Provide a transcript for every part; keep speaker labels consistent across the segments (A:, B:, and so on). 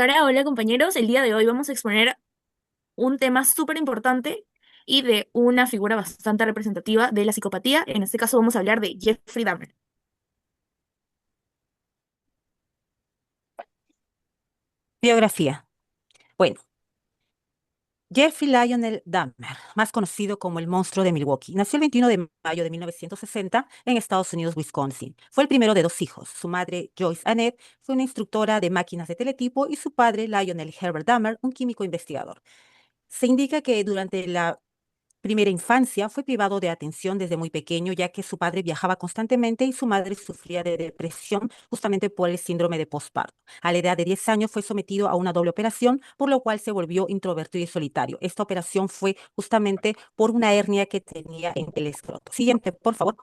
A: Hola compañeros, el día de hoy vamos a exponer un tema súper importante y de una figura bastante representativa de la psicopatía. En este caso vamos a hablar de Jeffrey Dahmer.
B: Biografía. Bueno, Jeffrey Lionel Dahmer, más conocido como el monstruo de Milwaukee, nació el 21 de mayo de 1960 en Estados Unidos, Wisconsin. Fue el primero de dos hijos. Su madre, Joyce Annette, fue una instructora de máquinas de teletipo y su padre, Lionel Herbert Dahmer, un químico investigador. Se indica que durante la primera infancia fue privado de atención desde muy pequeño, ya que su padre viajaba constantemente y su madre sufría de depresión justamente por el síndrome de posparto. A la edad de 10 años fue sometido a una doble operación, por lo cual se volvió introvertido y solitario. Esta operación fue justamente por una hernia que tenía en el escroto. Siguiente, por favor.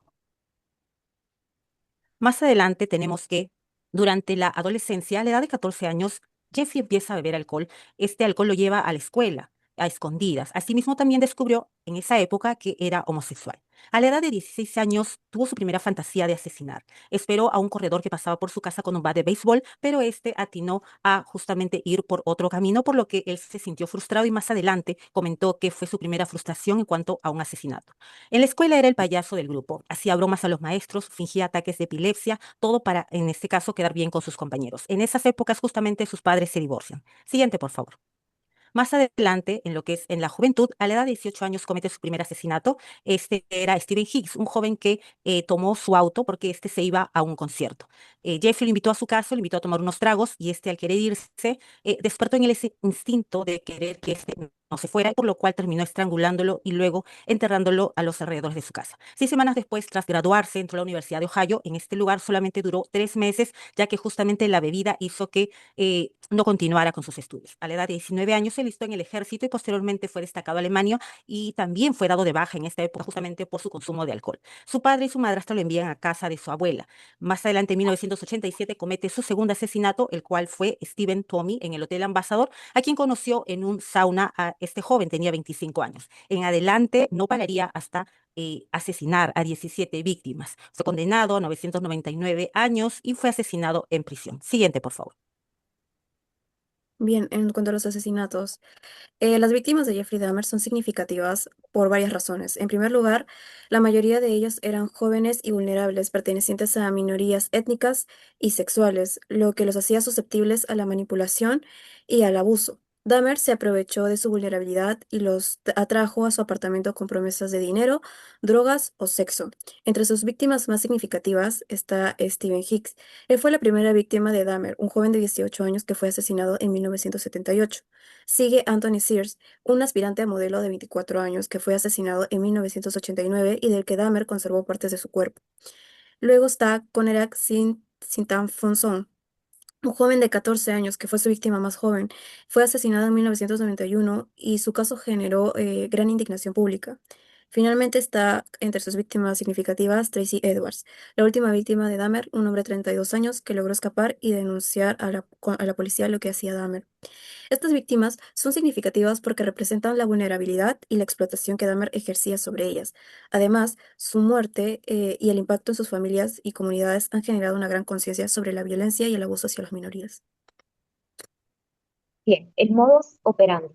B: Más adelante tenemos que durante la adolescencia, a la edad de 14 años, Jeffrey empieza a beber alcohol. Este alcohol lo lleva a la escuela, a escondidas. Asimismo, también descubrió en esa época que era homosexual. A la edad de 16 años, tuvo su primera fantasía de asesinar. Esperó a un corredor que pasaba por su casa con un bat de béisbol, pero este atinó a justamente ir por otro camino, por lo que él se sintió frustrado y más adelante comentó que fue su primera frustración en cuanto a un asesinato. En la escuela era el payaso del grupo, hacía bromas a los maestros, fingía ataques de epilepsia, todo para, en este caso, quedar bien con sus compañeros. En esas épocas, justamente, sus padres se divorcian. Siguiente, por favor. Más adelante, en lo que es en la juventud, a la edad de 18 años comete su primer asesinato. Este era Stephen Higgs, un joven que tomó su auto porque este se iba a un concierto. Jeffrey lo invitó a su casa, lo invitó a tomar unos tragos y este al querer irse, despertó en él ese instinto de querer que este no se fuera, por lo cual terminó estrangulándolo y luego enterrándolo a los alrededores de su casa. 6 semanas después, tras graduarse, entró a la Universidad de Ohio. En este lugar solamente duró 3 meses, ya que justamente la bebida hizo que no continuara con sus estudios. A la edad de 19 años se alistó en el ejército y posteriormente fue destacado a Alemania y también fue dado de baja en esta época justamente por su consumo de alcohol. Su padre y su madrastra lo envían a casa de su abuela. Más adelante, en 1987, comete su segundo asesinato, el cual fue Stephen Tommy en el Hotel Ambassador, a quien conoció en un sauna. A este joven tenía 25 años. En adelante no pararía hasta asesinar a 17 víctimas. Fue condenado a 999 años y fue asesinado en prisión. Siguiente, por favor.
A: Bien, en cuanto a los asesinatos, las víctimas de Jeffrey Dahmer son significativas por varias razones. En primer lugar, la mayoría de ellos eran jóvenes y vulnerables, pertenecientes a minorías étnicas y sexuales, lo que los hacía susceptibles a la manipulación y al abuso. Dahmer se aprovechó de su vulnerabilidad y los atrajo a su apartamento con promesas de dinero, drogas o sexo. Entre sus víctimas más significativas está Stephen Hicks. Él fue la primera víctima de Dahmer, un joven de 18 años que fue asesinado en 1978. Sigue Anthony Sears, un aspirante a modelo de 24 años que fue asesinado en 1989 y del que Dahmer conservó partes de su cuerpo. Luego está Conrad Sintanfonson, un joven de 14 años que fue su víctima más joven. Fue asesinado en 1991 y su caso generó gran indignación pública. Finalmente está entre sus víctimas significativas Tracy Edwards, la última víctima de Dahmer, un hombre de 32 años que logró escapar y denunciar a la policía lo que hacía Dahmer. Estas víctimas son significativas porque representan la vulnerabilidad y la explotación que Dahmer ejercía sobre ellas. Además, su muerte y el impacto en sus familias y comunidades han generado una gran conciencia sobre la violencia y el abuso hacia las minorías.
C: Bien, el modus operandi.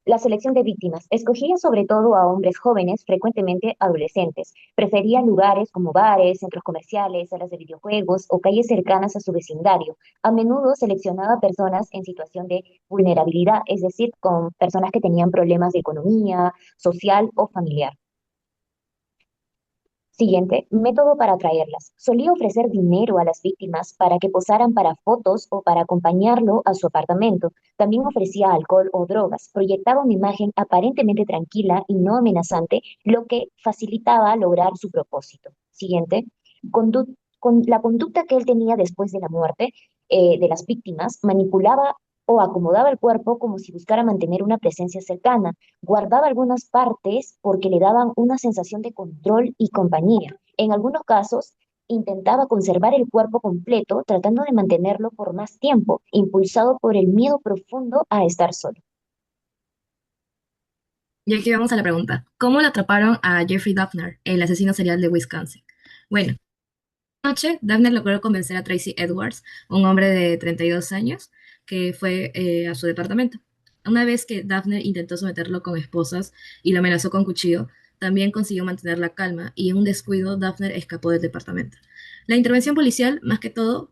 C: La selección de víctimas. Escogía sobre todo a hombres jóvenes, frecuentemente adolescentes. Prefería lugares como bares, centros comerciales, salas de videojuegos o calles cercanas a su vecindario. A menudo seleccionaba personas en situación de vulnerabilidad, es decir, con personas que tenían problemas de economía, social o familiar. Siguiente, método para atraerlas. Solía ofrecer dinero a las víctimas para que posaran para fotos o para acompañarlo a su apartamento. También ofrecía alcohol o drogas. Proyectaba una imagen aparentemente tranquila y no amenazante, lo que facilitaba lograr su propósito. Siguiente, con la conducta que él tenía después de la muerte de las víctimas, manipulaba o acomodaba el cuerpo como si buscara mantener una presencia cercana. Guardaba algunas partes porque le daban una sensación de control y compañía. En algunos casos, intentaba conservar el cuerpo completo, tratando de mantenerlo por más tiempo, impulsado por el miedo profundo a estar solo.
D: Y aquí vamos a la pregunta. ¿Cómo lo atraparon a Jeffrey Dahmer, el asesino serial de Wisconsin? Bueno, noche, Dahmer logró convencer a Tracy Edwards, un hombre de 32 años, que fue a su departamento. Una vez que Daphne intentó someterlo con esposas y lo amenazó con cuchillo, también consiguió mantener la calma y en un descuido Daphne escapó del departamento. La intervención policial, más que todo,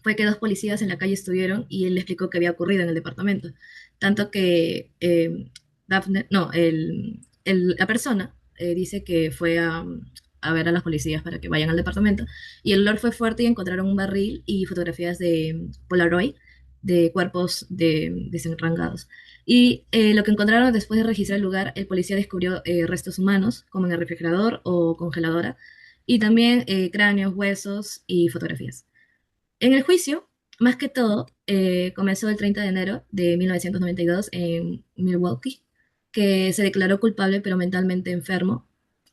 D: fue que dos policías en la calle estuvieron y él le explicó qué había ocurrido en el departamento. Tanto que Daphne, no, la persona dice que fue a ver a las policías para que vayan al departamento y el olor fue fuerte y encontraron un barril y fotografías de Polaroid de cuerpos desenrangados. Y lo que encontraron después de registrar el lugar, el policía descubrió restos humanos, como en el refrigerador o congeladora, y también cráneos, huesos y fotografías. En el juicio, más que todo, comenzó el 30 de enero de 1992 en Milwaukee, que se declaró culpable pero mentalmente enfermo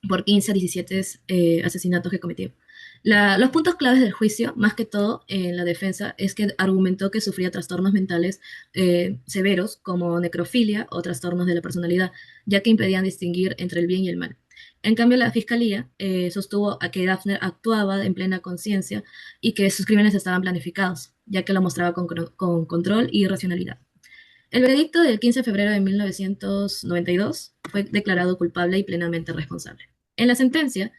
D: por 15 a 17 asesinatos que cometió. Los puntos claves del juicio, más que todo en la defensa, es que argumentó que sufría trastornos mentales severos como necrofilia o trastornos de la personalidad, ya que impedían distinguir entre el bien y el mal. En cambio, la fiscalía sostuvo a que Daphne actuaba en plena conciencia y que sus crímenes estaban planificados, ya que lo mostraba con control y racionalidad. El veredicto del 15 de febrero de 1992 fue declarado culpable y plenamente responsable. En la sentencia,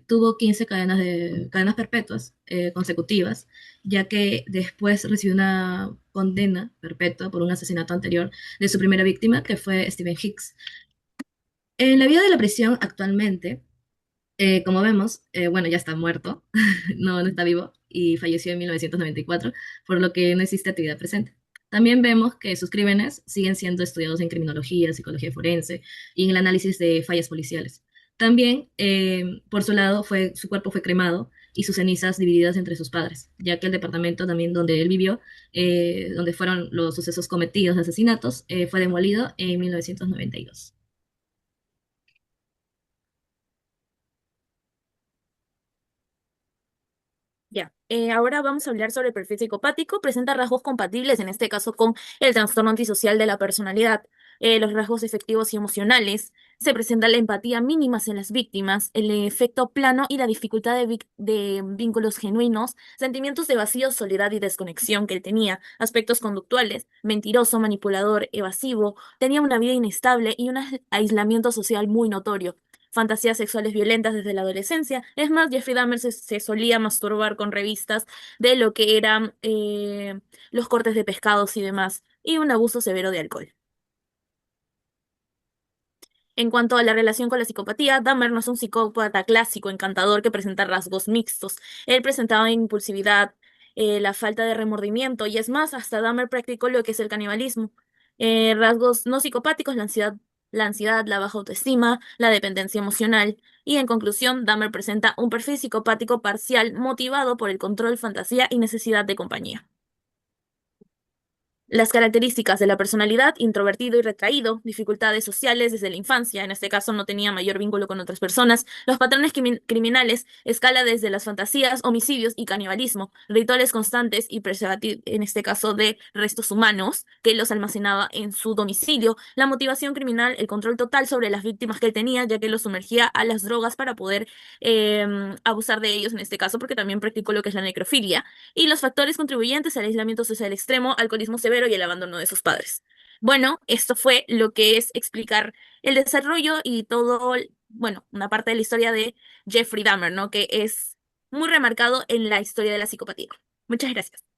D: tuvo 15 cadenas perpetuas consecutivas, ya que después recibió una condena perpetua por un asesinato anterior de su primera víctima, que fue Stephen Hicks. En la vida de la prisión actualmente, como vemos, bueno, ya está muerto, no está vivo y falleció en 1994, por lo que no existe actividad presente. También vemos que sus crímenes siguen siendo estudiados en criminología, psicología forense y en el análisis de fallas policiales. También, por su lado, su cuerpo fue cremado y sus cenizas divididas entre sus padres, ya que el departamento también donde él vivió, donde fueron los sucesos cometidos, asesinatos, fue demolido en 1992.
E: Ya, ahora vamos a hablar sobre el perfil psicopático. Presenta rasgos compatibles, en este caso, con el trastorno antisocial de la personalidad. Los rasgos efectivos y emocionales. Se presenta la empatía mínimas en las víctimas, el efecto plano y la dificultad de vínculos genuinos, sentimientos de vacío, soledad y desconexión que él tenía, aspectos conductuales, mentiroso, manipulador, evasivo, tenía una vida inestable y un aislamiento social muy notorio, fantasías sexuales violentas desde la adolescencia. Es más, Jeffrey Dahmer se solía masturbar con revistas de lo que eran los cortes de pescados y demás, y un abuso severo de alcohol. En cuanto a la relación con la psicopatía, Dahmer no es un psicópata clásico, encantador, que presenta rasgos mixtos. Él presentaba impulsividad, la falta de remordimiento, y es más, hasta Dahmer practicó lo que es el canibalismo. Rasgos no psicopáticos, la ansiedad, la baja autoestima, la dependencia emocional. Y en conclusión, Dahmer presenta un perfil psicopático parcial motivado por el control, fantasía y necesidad de compañía. Las características de la personalidad: introvertido y retraído, dificultades sociales desde la infancia, en este caso no tenía mayor vínculo con otras personas, los patrones criminales, escala desde las fantasías, homicidios y canibalismo, rituales constantes y preservativo, en este caso de restos humanos, que los almacenaba en su domicilio, la motivación criminal, el control total sobre las víctimas que él tenía, ya que los sumergía a las drogas para poder abusar de ellos, en este caso, porque también practicó lo que es la necrofilia, y los factores contribuyentes al aislamiento social extremo, alcoholismo severo y el abandono de sus padres. Bueno, esto fue lo que es explicar el desarrollo y todo, bueno, una parte de la historia de Jeffrey Dahmer, ¿no? Que es muy remarcado en la historia de la psicopatía. Muchas gracias.